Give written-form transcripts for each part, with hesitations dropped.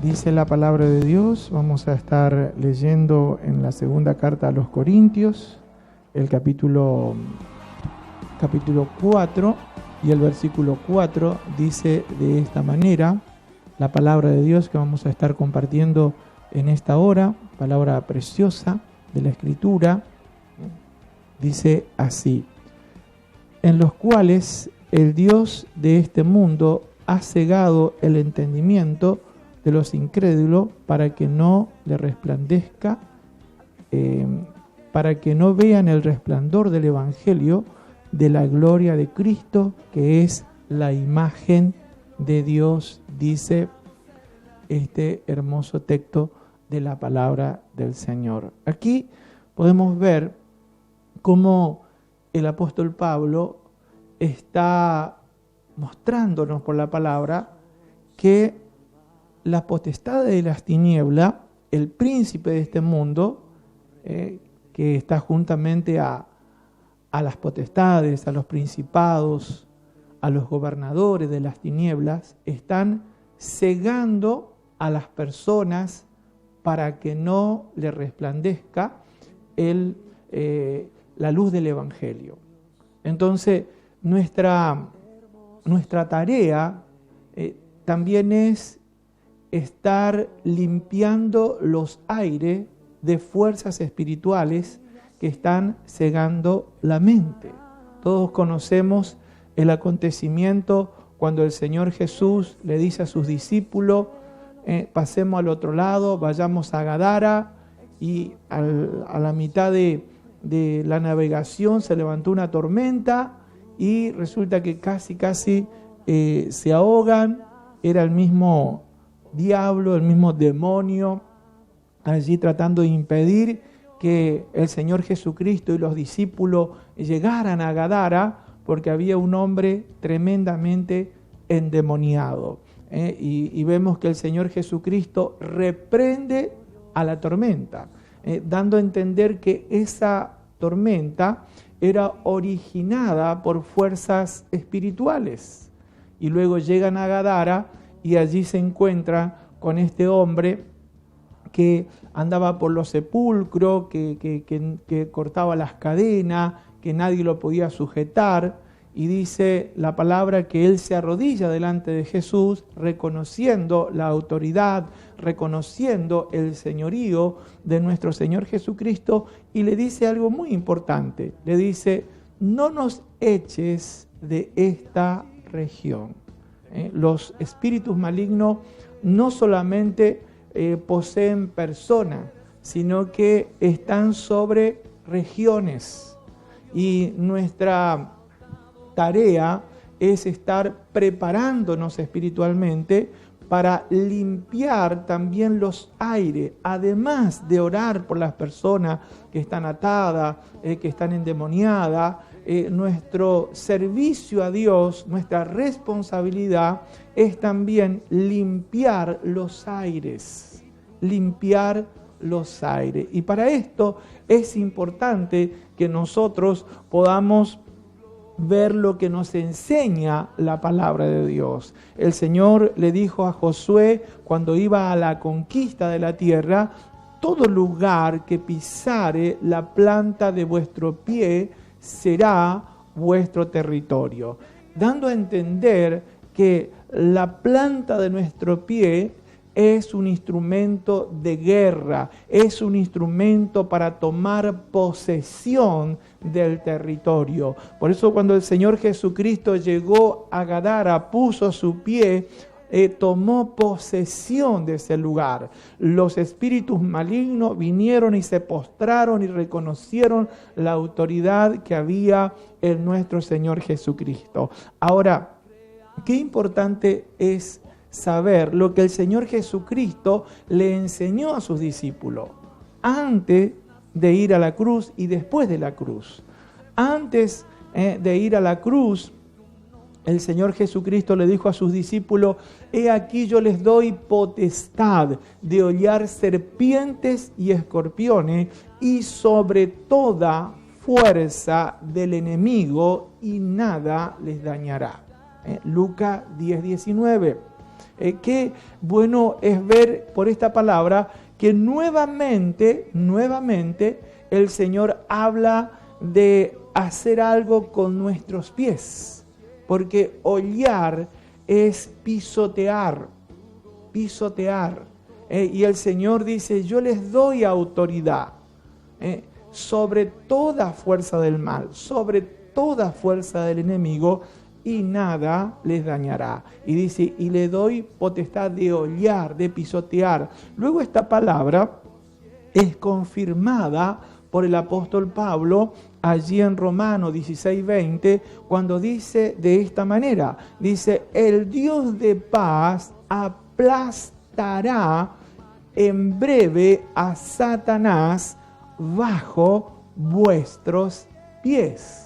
Dice la palabra de Dios, vamos a estar leyendo en la segunda carta a los Corintios, el capítulo 4 y el versículo 4 dice de esta manera, la palabra de Dios que vamos a estar compartiendo en esta hora, palabra preciosa de la Escritura, dice así: en los cuales el Dios de este mundo ha cegado el entendimiento de los incrédulos para que no le resplandezca, para que no vean el resplandor del Evangelio de la gloria de Cristo, que es la imagen de Dios, dice este hermoso texto de la palabra del Señor. Aquí podemos ver cómo el apóstol Pablo está mostrándonos por la palabra que la potestad de las tinieblas, el príncipe de este mundo, que está juntamente a las potestades, a los principados, a los gobernadores de las tinieblas, están cegando a las personas para que no le resplandezca la luz del Evangelio. Entonces, nuestra tarea también es estar limpiando los aires de fuerzas espirituales que están cegando la mente. Todos conocemos el acontecimiento cuando el Señor Jesús le dice a sus discípulos, pasemos al otro lado, vayamos a Gadara, y a la mitad de la navegación se levantó una tormenta y resulta que casi se ahogan. Era el mismo diablo, el mismo demonio, allí tratando de impedir que el Señor Jesucristo y los discípulos llegaran a Gadara, porque había un hombre tremendamente endemoniado. Y vemos que el Señor Jesucristo reprende a la tormenta, dando a entender que esa tormenta era originada por fuerzas espirituales. Y luego llegan a Gadara y allí se encuentran con este hombre que andaba por los sepulcros, que cortaba las cadenas, que nadie lo podía sujetar, y dice la palabra que él se arrodilla delante de Jesús, reconociendo la autoridad, reconociendo el señorío de nuestro Señor Jesucristo, y le dice algo muy importante, le dice: no nos eches de esta región. Los espíritus malignos no solamente poseen personas, sino que están sobre regiones. Y nuestra tarea es estar preparándonos espiritualmente para limpiar también los aires, además de orar por las personas que están atadas, que están endemoniadas. Nuestro servicio a Dios, nuestra responsabilidad es también limpiar los aires, Y para esto es importante que nosotros podamos ver lo que nos enseña la palabra de Dios. El Señor le dijo a Josué cuando iba a la conquista de la tierra: todo lugar que pisare la planta de vuestro pie será vuestro territorio, dando a entender que la planta de nuestro pie es un instrumento de guerra, es un instrumento para tomar posesión del territorio. Por eso cuando el Señor Jesucristo llegó a Gadara, puso su pie, tomó posesión de ese lugar. Los espíritus malignos vinieron y se postraron y reconocieron la autoridad que había en nuestro Señor Jesucristo. Ahora, qué importante es saber lo que el Señor Jesucristo le enseñó a sus discípulos antes de ir a la cruz y después de la cruz. Antes de ir a la cruz, el Señor Jesucristo le dijo a sus discípulos: he aquí yo les doy potestad de hollar serpientes y escorpiones y sobre toda fuerza del enemigo, y nada les dañará. Lucas 10:19. Qué bueno es ver por esta palabra que nuevamente el Señor habla de hacer algo con nuestros pies, porque hollar es pisotear. Y el Señor dice, yo les doy autoridad sobre toda fuerza del mal, sobre toda fuerza del enemigo, y nada les dañará. Y dice, y le doy potestad de hollar, de pisotear. Luego esta palabra es confirmada por el apóstol Pablo allí en Romanos 16:20, cuando dice de esta manera, dice, el Dios de paz aplastará en breve a Satanás bajo vuestros pies.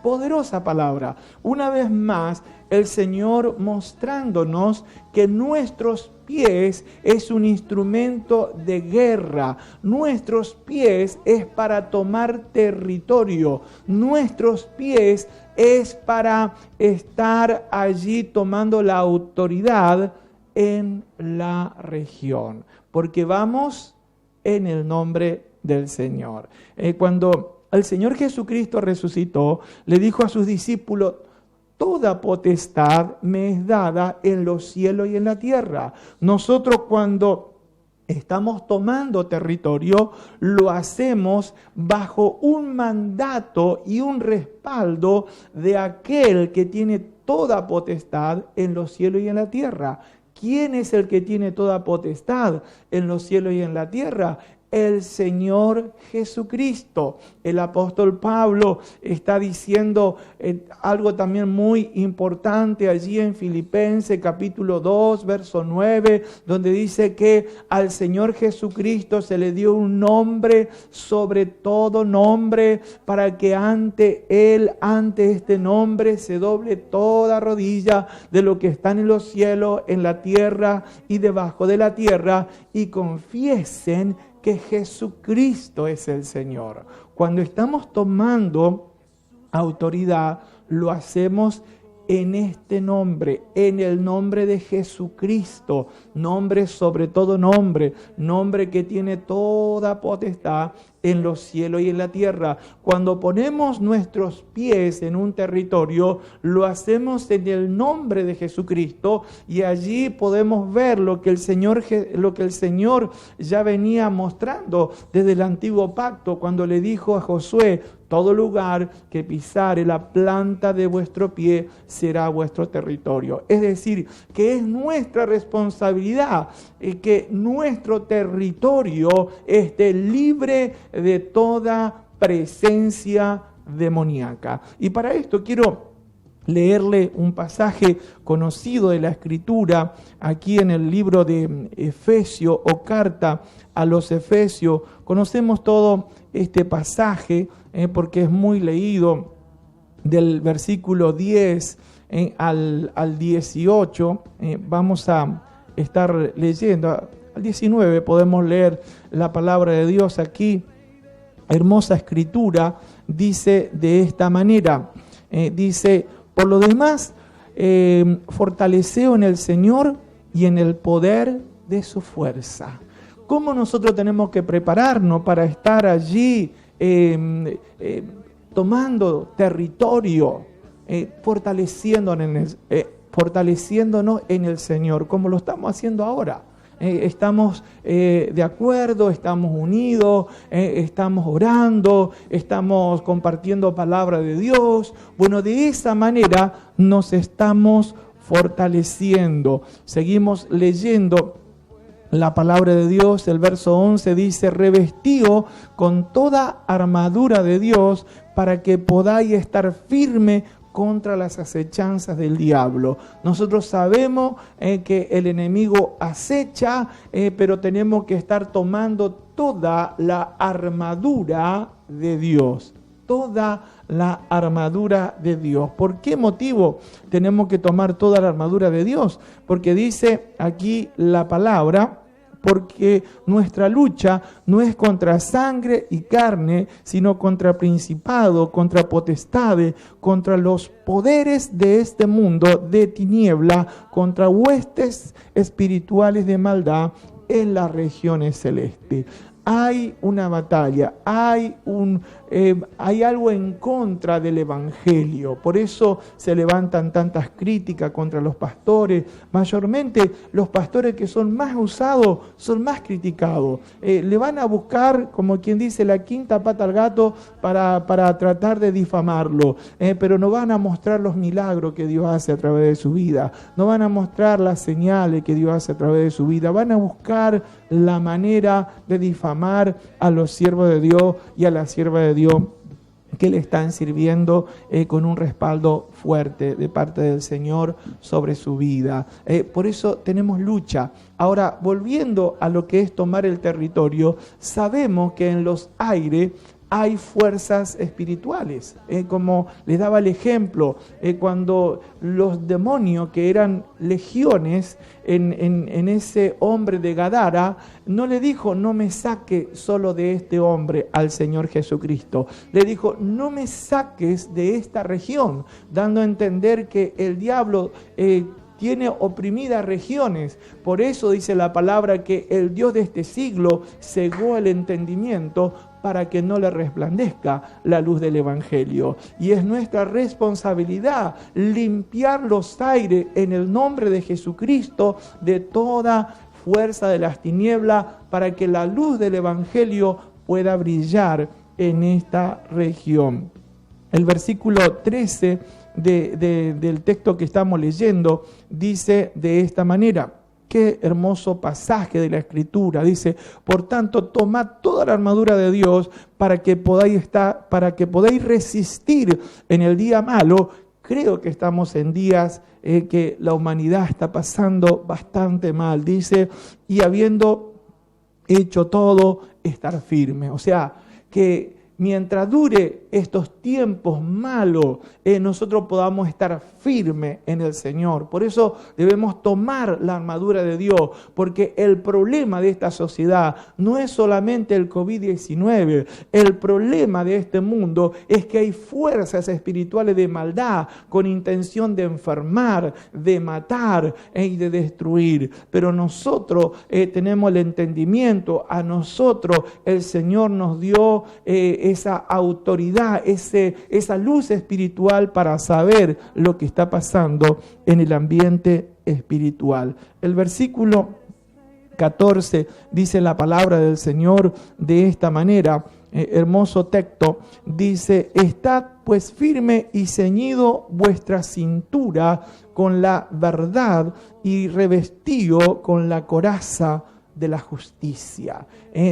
Poderosa palabra. Una vez más, el Señor mostrándonos que nuestros pies es un instrumento de guerra. Nuestros pies es para tomar territorio. Nuestros pies es para estar allí tomando la autoridad en la región. Porque vamos en el nombre del Señor. Cuando el Señor Jesucristo resucitó, le dijo a sus discípulos, toda potestad me es dada en los cielos y en la tierra. Nosotros cuando estamos tomando territorio, lo hacemos bajo un mandato y un respaldo de aquel que tiene toda potestad en los cielos y en la tierra. ¿Quién es el que tiene toda potestad en los cielos y en la tierra? El Señor Jesucristo. El apóstol Pablo está diciendo algo también muy importante allí en Filipenses capítulo 2, verso 9, donde dice que al Señor Jesucristo se le dio un nombre sobre todo nombre, para que ante este nombre se doble toda rodilla de lo que están en los cielos, en la tierra y debajo de la tierra, y confiesen que Jesucristo es el Señor. Cuando estamos tomando autoridad, lo hacemos en este nombre, en el nombre de Jesucristo, nombre sobre todo nombre, nombre que tiene toda potestad en los cielos y en la tierra. Cuando ponemos nuestros pies en un territorio, lo hacemos en el nombre de Jesucristo, y allí podemos ver lo que el Señor ya venía mostrando desde el antiguo pacto, cuando le dijo a Josué, todo lugar que pisare la planta de vuestro pie será vuestro territorio. Es decir, que es nuestra responsabilidad que nuestro territorio esté libre de toda presencia demoníaca. Y para esto quiero leerle un pasaje conocido de la Escritura, aquí en el libro de Efesios o carta a los Efesios. Conocemos todo este pasaje porque es muy leído, del versículo 10 al 18. Vamos a estar leyendo. Al 19 podemos leer la palabra de Dios aquí. Hermosa Escritura dice de esta manera, dice, por lo demás, fortaleceo en el Señor y en el poder de su fuerza. ¿Cómo nosotros tenemos que prepararnos para estar allí tomando territorio, fortaleciéndonos en el Señor, como lo estamos haciendo ahora? Estamos de acuerdo, estamos unidos, estamos orando, estamos compartiendo palabra de Dios. Bueno, de esa manera nos estamos fortaleciendo. Seguimos leyendo la palabra de Dios. El verso 11 dice, revestido con toda armadura de Dios para que podáis estar firme contra las acechanzas del diablo. Nosotros sabemos que el enemigo acecha, pero tenemos que estar tomando toda la armadura de Dios. Toda la armadura de Dios. ¿Por qué motivo tenemos que tomar toda la armadura de Dios? Porque dice aquí la palabra, porque nuestra lucha no es contra sangre y carne, sino contra principado, contra potestades, contra los poderes de este mundo de tiniebla, contra huestes espirituales de maldad en las regiones celestes. Hay una batalla, hay algo en contra del Evangelio. Por eso se levantan tantas críticas contra los pastores. Mayormente los pastores que son más usados son más criticados. Le van a buscar, como quien dice, la quinta pata al gato para tratar de difamarlo. Pero no van a mostrar los milagros que Dios hace a través de su vida. No van a mostrar las señales que Dios hace a través de su vida. Van a buscar la manera de difamar a los siervos de Dios y a la sierva de Dios que le están sirviendo con un respaldo fuerte de parte del Señor sobre su vida. Por eso tenemos lucha. Ahora, volviendo a lo que es tomar el territorio, sabemos que en los aires hay fuerzas espirituales, como les daba el ejemplo, cuando los demonios que eran legiones en ese hombre de Gadara, no le dijo, no me saque solo de este hombre al Señor Jesucristo, le dijo, no me saques de esta región, dando a entender que el diablo tiene oprimidas regiones. Por eso dice la palabra que el Dios de este siglo cegó el entendimiento para que no le resplandezca la luz del Evangelio. Y es nuestra responsabilidad limpiar los aires en el nombre de Jesucristo de toda fuerza de las tinieblas para que la luz del Evangelio pueda brillar en esta región. El versículo 13 del texto que estamos leyendo dice de esta manera. Qué hermoso pasaje de la Escritura. Dice, por tanto, tomad toda la armadura de Dios para que podáis resistir en el día malo. Creo que estamos en días que la humanidad está pasando bastante mal. Dice, y habiendo hecho todo, estar firme. O sea, que mientras dure estos tiempos malos, nosotros podamos estar firmes en el Señor. Por eso debemos tomar la armadura de Dios, porque el problema de esta sociedad no es solamente el COVID-19. El problema de este mundo es que hay fuerzas espirituales de maldad con intención de enfermar, de matar y de destruir. Pero nosotros tenemos el entendimiento, a nosotros el Señor nos dio esa autoridad, esa luz espiritual para saber lo que está pasando en el ambiente espiritual. El versículo 14 dice la palabra del Señor de esta manera, hermoso texto, dice, estad pues firme y ceñido vuestra cintura con la verdad y revestido con la coraza de la justicia.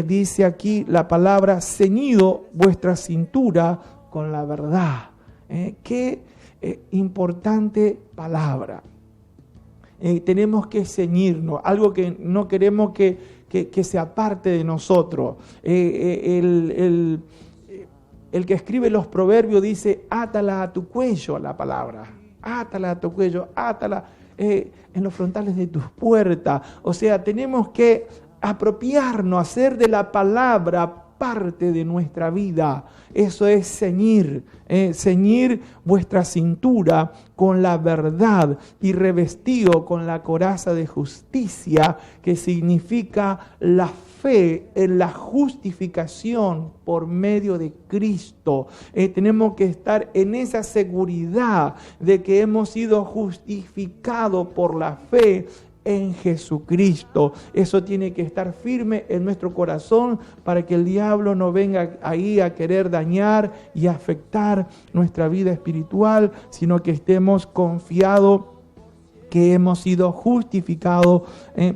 Dice aquí la palabra ceñido vuestra cintura con la verdad. Qué importante palabra. Tenemos que ceñirnos, algo que no queremos que se aparte de nosotros. El que escribe los proverbios dice, átala a tu cuello, la palabra. Átala a tu cuello, átala en los frontales de tus puertas. O sea, tenemos que apropiarnos, hacer de la palabra parte de nuestra vida. Eso es ceñir vuestra cintura con la verdad y revestido con la coraza de justicia, que significa la fe en la justificación por medio de Cristo. Tenemos que estar en esa seguridad de que hemos sido justificados por la fe en Jesucristo. Eso tiene que estar firme en nuestro corazón para que el diablo no venga ahí a querer dañar y afectar nuestra vida espiritual, sino que estemos confiados que hemos sido justificados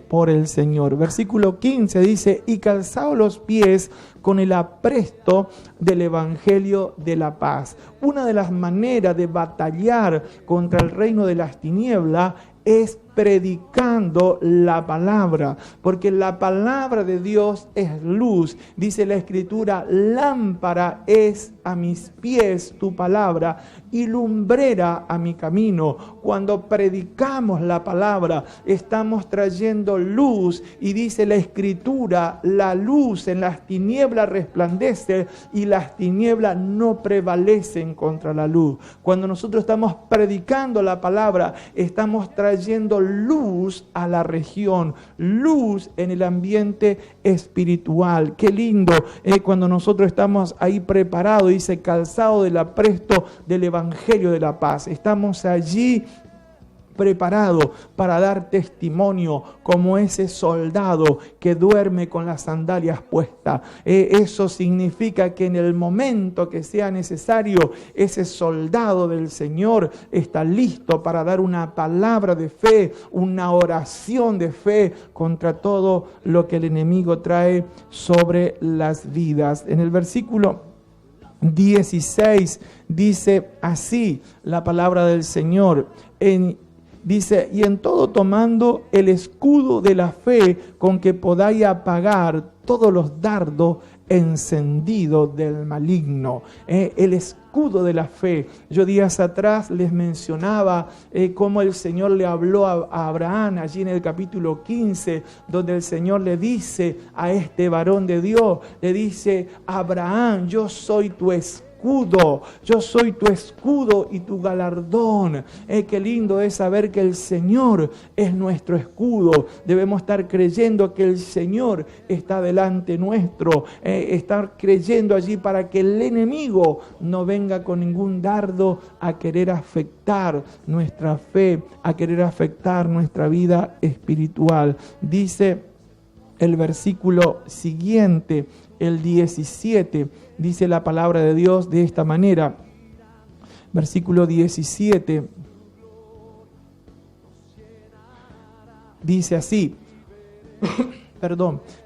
por el Señor. Versículo 15 dice, y calzaos los pies con el apresto del Evangelio de la paz. Una de las maneras de batallar contra el reino de las tinieblas es predicando la palabra, porque la palabra de Dios es luz. Dice la Escritura, lámpara es a mis pies tu palabra y lumbrera a mi camino. Cuando predicamos la palabra, estamos trayendo luz, y dice la Escritura, la luz en las tinieblas resplandece y las tinieblas no prevalecen contra la luz. Cuando nosotros estamos predicando la palabra, estamos trayendo luz a la región, luz en el ambiente espiritual. Qué lindo cuando nosotros estamos ahí preparados, dice, calzado del apresto del Evangelio de la paz. Estamos allí preparado para dar testimonio como ese soldado que duerme con las sandalias puestas. Eso significa que en el momento que sea necesario, ese soldado del Señor está listo para dar una palabra de fe, una oración de fe contra todo lo que el enemigo trae sobre las vidas. En el versículo 16 dice así la palabra del Señor. Dice, y en todo tomando el escudo de la fe con que podáis apagar todos los dardos encendidos del maligno. El escudo de la fe. Yo días atrás les mencionaba cómo el Señor le habló a Abraham allí en el capítulo 15, donde el Señor le dice a este varón de Dios, le dice, Abraham, yo soy tu escudo. Yo soy tu escudo y tu galardón. Qué lindo es saber que el Señor es nuestro escudo. Debemos estar creyendo que el Señor está delante nuestro, estar creyendo allí para que el enemigo no venga con ningún dardo a querer afectar nuestra fe, a querer afectar nuestra vida espiritual. Dice el versículo siguiente, el 17, dice la palabra de Dios de esta manera. Versículo 17. Dice así.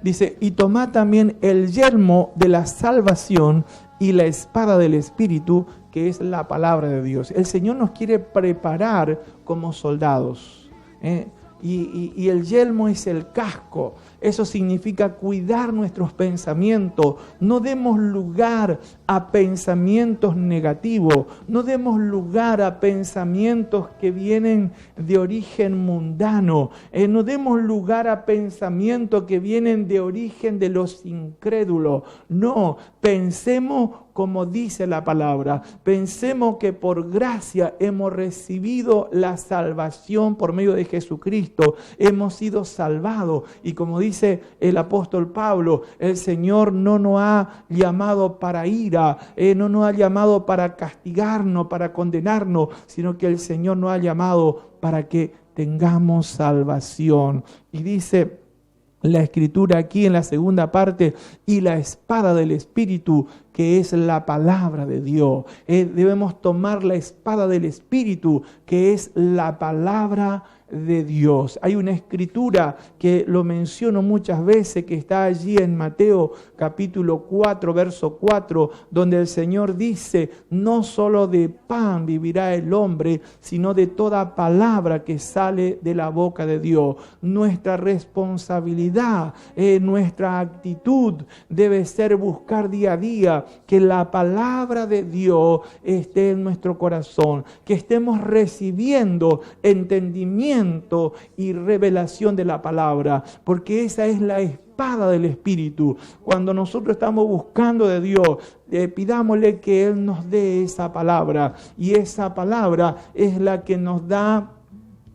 Dice, y tomad también el yelmo de la salvación y la espada del Espíritu, que es la palabra de Dios. El Señor nos quiere preparar como soldados. Y el yelmo es el casco. Eso significa cuidar nuestros pensamientos. No demos lugar a pensamientos negativos. No demos lugar a pensamientos que vienen de origen mundano. No demos lugar a pensamientos que vienen de origen de los incrédulos. No, pensemos como dice la palabra. Pensemos que por gracia hemos recibido la salvación por medio de Jesucristo. Hemos sido salvados. Y como dice el apóstol Pablo, el Señor no nos ha llamado para ira, no nos ha llamado para castigarnos, para condenarnos, sino que el Señor nos ha llamado para que tengamos salvación. Y dice la Escritura aquí en la segunda parte, y la espada del Espíritu, que es la palabra de Dios. Debemos tomar la espada del Espíritu, que es la palabra de Dios. Hay una escritura que lo menciono muchas veces, que está allí en Mateo capítulo 4, verso 4, donde el Señor dice, no solo de pan vivirá el hombre, sino de toda palabra que sale de la boca de Dios. Nuestra responsabilidad, nuestra actitud debe ser buscar día a día que la palabra de Dios esté en nuestro corazón, que estemos recibiendo entendimiento y revelación de la palabra, porque esa es la espada del Espíritu. Cuando nosotros estamos buscando de Dios, pidámosle que Él nos dé esa palabra, y esa palabra es la que nos da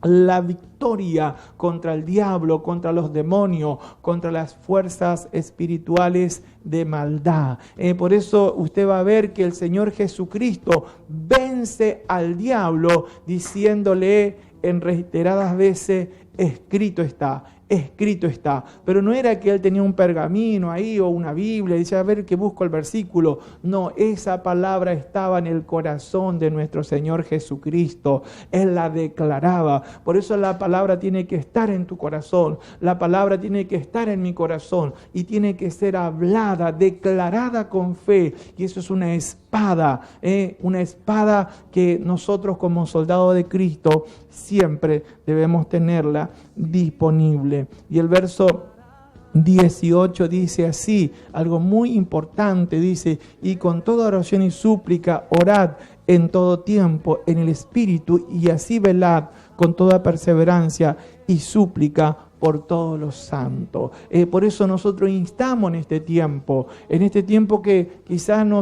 la victoria contra el diablo, contra los demonios, contra las fuerzas espirituales de maldad. Por eso usted va a ver que el Señor Jesucristo vence al diablo diciéndole en reiteradas veces, escrito está. Escrito está. Pero no era que él tenía un pergamino ahí o una Biblia y decía, a ver que busco el versículo. No, esa palabra estaba en el corazón de nuestro Señor Jesucristo. Él la declaraba. Por eso la palabra tiene que estar en tu corazón. La palabra tiene que estar en mi corazón y tiene que ser hablada, declarada con fe. Y eso es una espada una espada que nosotros como soldados de Cristo siempre debemos tenerla disponible. Y el verso 18 dice así, algo muy importante, dice: y con toda oración y súplica orad en todo tiempo en el Espíritu, y así velad con toda perseverancia y súplica por todos los santos. Por eso nosotros instamos en este tiempo que quizás no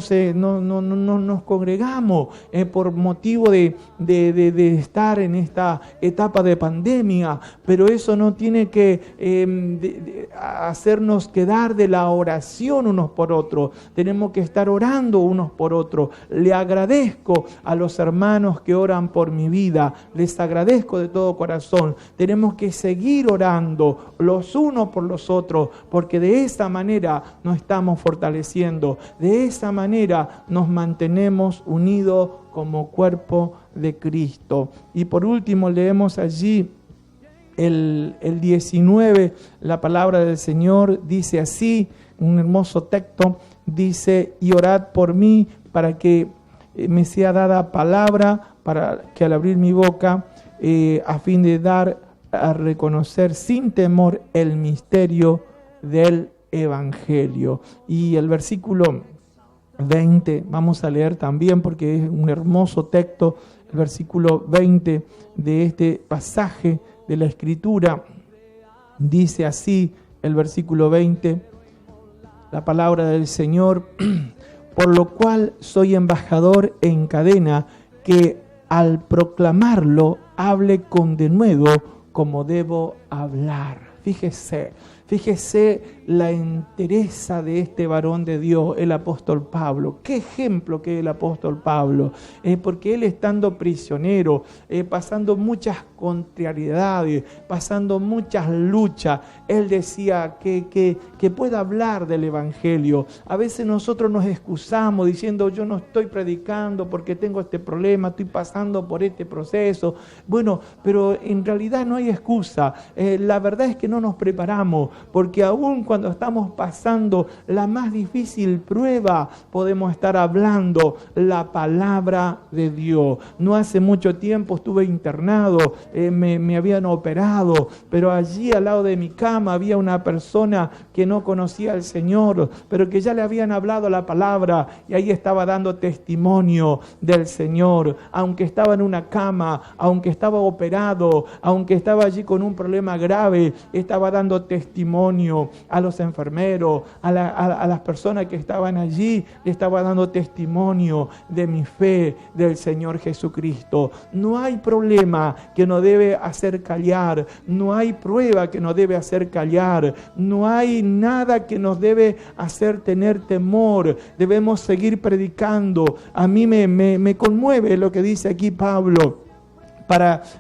nos congregamos por motivo de estar en esta etapa de pandemia, pero eso no tiene que hacernos quedar de la oración unos por otros. Tenemos que estar orando unos por otros. Le agradezco a los hermanos que oran por mi vida, les agradezco de todo corazón. Tenemos que seguir orando los unos por los otros, porque de esa manera nos estamos fortaleciendo, de esa manera nos mantenemos unidos como cuerpo de Cristo. Y por último leemos allí el 19, la palabra del Señor dice así, un hermoso texto, dice: y orad por mí para que me sea dada palabra, para que al abrir mi boca, a fin de dar a reconocer sin temor el misterio del Evangelio. Y el versículo 20, vamos a leer también porque es un hermoso texto, el versículo 20 de este pasaje de la Escritura, dice así, el versículo 20, la palabra del Señor: por lo cual soy embajador en cadena, que al proclamarlo hable con denuedo como debo hablar. Fíjese la entereza de este varón de Dios, el apóstol Pablo. Qué ejemplo que es el apóstol Pablo, porque él, estando prisionero, pasando muchas contrariedades, pasando muchas luchas, él decía que pueda hablar del Evangelio. A veces nosotros nos excusamos diciendo: yo no estoy predicando porque tengo este problema, estoy pasando por este proceso. Bueno, pero en realidad no hay excusa. La verdad es que no nos preparamos, porque aún cuando estamos pasando la más difícil prueba, podemos estar hablando la palabra de Dios. No hace mucho tiempo estuve internado, me habían operado, pero allí al lado de mi cama había una persona que no conocía al Señor, pero que ya le habían hablado la palabra, y ahí estaba dando testimonio del Señor, aunque estaba en una cama, aunque estaba operado, aunque estaba allí con un problema grave, estaba dando testimonio a los enfermeros, a las personas que estaban allí, le estaba dando testimonio de mi fe del Señor Jesucristo. No hay problema que nos debe hacer callar, no hay prueba que nos debe hacer callar, no hay nada que nos debe hacer tener temor. Debemos seguir predicando. A mí me conmueve lo que dice aquí Pablo.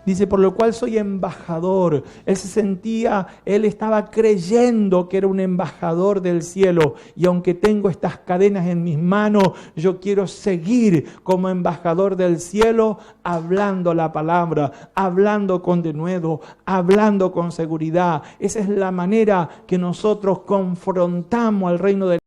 Dice: por lo cual soy embajador. Él estaba creyendo que era un embajador del cielo, y aunque tengo estas cadenas en mis manos, yo quiero seguir como embajador del cielo, hablando la palabra, hablando con denuedo, hablando con seguridad. Esa es la manera que nosotros confrontamos al reino del